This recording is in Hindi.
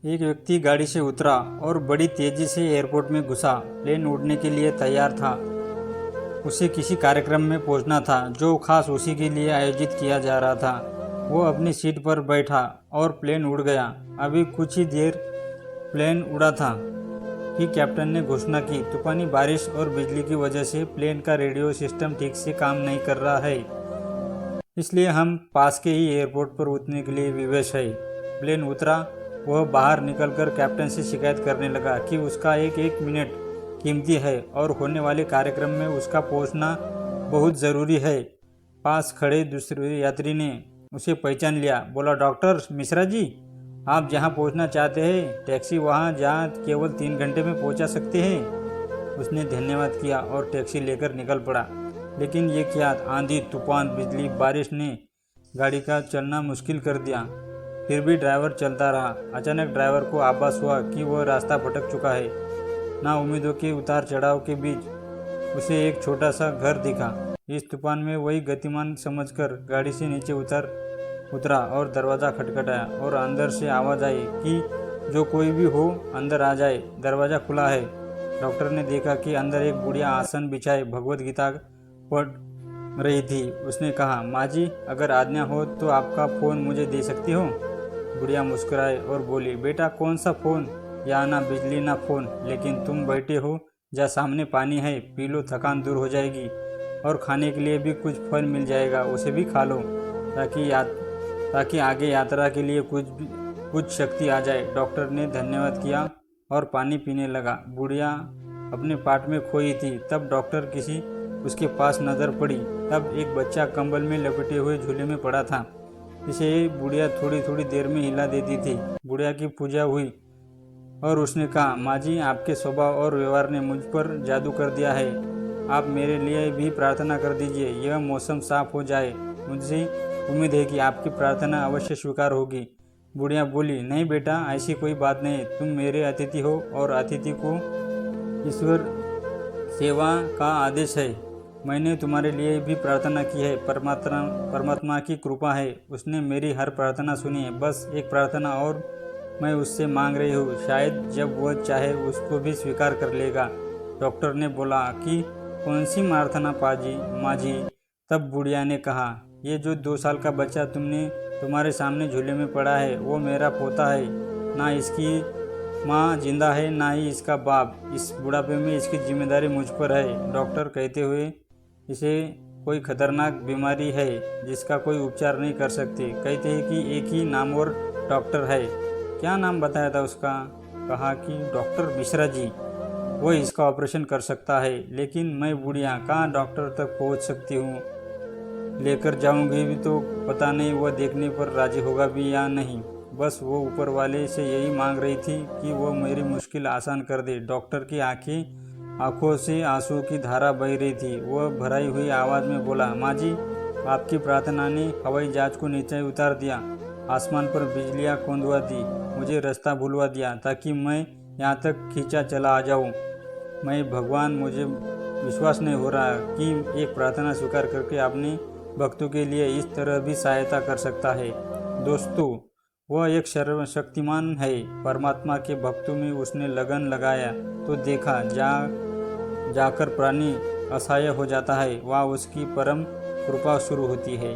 एक व्यक्ति गाड़ी से उतरा और बड़ी तेजी से एयरपोर्ट में घुसा। प्लेन उड़ने के लिए तैयार था। उसे किसी कार्यक्रम में पहुंचना था जो खास उसी के लिए आयोजित किया जा रहा था। वो अपनी सीट पर बैठा और प्लेन उड़ गया। अभी कुछ ही देर प्लेन उड़ा था कि कैप्टन ने घोषणा की, तूफानी बारिश और बिजली की वजह से प्लेन का रेडियो सिस्टम ठीक से काम नहीं कर रहा है, इसलिए हम पास के ही एयरपोर्ट पर उतरने के लिए विवश है। प्लेन उतरा। वह बाहर निकलकर कैप्टन से शिकायत करने लगा कि उसका एक एक मिनट कीमती है और होने वाले कार्यक्रम में उसका पहुंचना बहुत ज़रूरी है। पास खड़े दूसरे यात्री ने उसे पहचान लिया। बोला, डॉक्टर मिश्रा जी, आप जहां पहुंचना चाहते हैं टैक्सी वहां जहां केवल 3 घंटे में पहुंचा सकते हैं। उसने धन्यवाद किया और टैक्सी लेकर निकल पड़ा। लेकिन ये क्या आंधी, तूफान, बिजली, बारिश ने गाड़ी का चलना मुश्किल कर दिया। फिर भी ड्राइवर चलता रहा। अचानक ड्राइवर को आभास हुआ कि वह रास्ता भटक चुका है। ना उम्मीदों के उतार चढ़ाव के बीच उसे एक छोटा सा घर दिखा। इस तूफान में वही गतिमान समझकर गाड़ी से नीचे उतरा और दरवाज़ा खटखटाया और अंदर से आवाज़ आई कि जो कोई भी हो अंदर आ जाए, दरवाज़ा खुला है। डॉक्टर ने देखा कि अंदर एक बुढ़िया आसन बिछाए भगवत गीता पढ़ रही थी। उसने कहा, माँ जी, अगर आज्ञा हो तो आपका फ़ोन मुझे दे सकती हो। बुढ़िया मुस्कुराई और बोली, बेटा, कौन सा फ़ोन? यहाँ ना बिजली ना फ़ोन, लेकिन तुम बैठे हो, जहाँ सामने पानी है, पी लो, थकान दूर हो जाएगी और खाने के लिए भी कुछ फल मिल जाएगा, उसे भी खा लो ताकि आगे यात्रा के लिए कुछ शक्ति आ जाए। डॉक्टर ने धन्यवाद किया और पानी पीने लगा। बुढ़िया अपने पाठ में खोई थी। तब डॉक्टर किसी उसके पास नज़र पड़ी। तब एक बच्चा कंबल में लपेटे हुए झूले में पड़ा था। इसे बुढ़िया थोड़ी थोड़ी देर में हिला देती थी। बुढ़िया की पूजा हुई और उसने कहा, माँ जी, आपके स्वभाव और व्यवहार ने मुझ पर जादू कर दिया है। आप मेरे लिए भी प्रार्थना कर दीजिए, यह मौसम साफ हो जाए। मुझे उम्मीद है कि आपकी प्रार्थना अवश्य स्वीकार होगी। बुढ़िया बोली, नहीं बेटा, ऐसी कोई बात नहीं। तुम मेरे अतिथि हो और अतिथि को ईश्वर सेवा का आदेश है। मैंने तुम्हारे लिए भी प्रार्थना की है। परमात्मा की कृपा है, उसने मेरी हर प्रार्थना सुनी है। बस एक प्रार्थना और मैं उससे मांग रही हूँ, शायद जब वह चाहे उसको भी स्वीकार कर लेगा। डॉक्टर ने बोला कि कौन सी प्रार्थना माँ जी? तब बुढ़िया ने कहा, ये जो 2 साल का बच्चा तुम्हारे सामने झूले में पड़ा है, वो मेरा पोता है। ना इसकी माँ जिंदा है, ना ही इसका बाप। इस बुढ़ापे में इसकी जिम्मेदारी मुझ पर है। डॉक्टर कहते हुए, इसे कोई खतरनाक बीमारी है जिसका कोई उपचार नहीं कर सकते। कहते हैं कि एक ही नामवर डॉक्टर है। क्या नाम बताया था उसका? कहा कि डॉक्टर मिश्रा जी, वो इसका ऑपरेशन कर सकता है। लेकिन मैं बुढ़िया कहाँ डॉक्टर तक पहुँच सकती हूँ? लेकर जाऊंगी भी तो पता नहीं वह देखने पर राजी होगा भी या नहीं। बस वो ऊपर वाले से यही मांग रही थी कि वो मेरी मुश्किल आसान कर दे। डॉक्टर की आंखों से आंसू की धारा बह रही थी। वह भराई हुई आवाज़ में बोला, माँ जी, आपकी प्रार्थना ने हवाई जहाज को नीचे उतार दिया, आसमान पर बिजलियाँ कौंधवा दी, मुझे रास्ता भुलवा दिया ताकि मैं यहाँ तक खींचा चला आ जाऊँ। मैं भगवान, मुझे विश्वास नहीं हो रहा कि एक प्रार्थना स्वीकार करके अपने भक्तों के लिए इस तरह भी सहायता कर सकता है। दोस्तों, वह एक सर्वशक्तिमान है। परमात्मा के भक्तों में उसने लगन लगाया तो देखा जाकर प्राणी असहाय हो जाता है, वह उसकी परम कृपा शुरू होती है।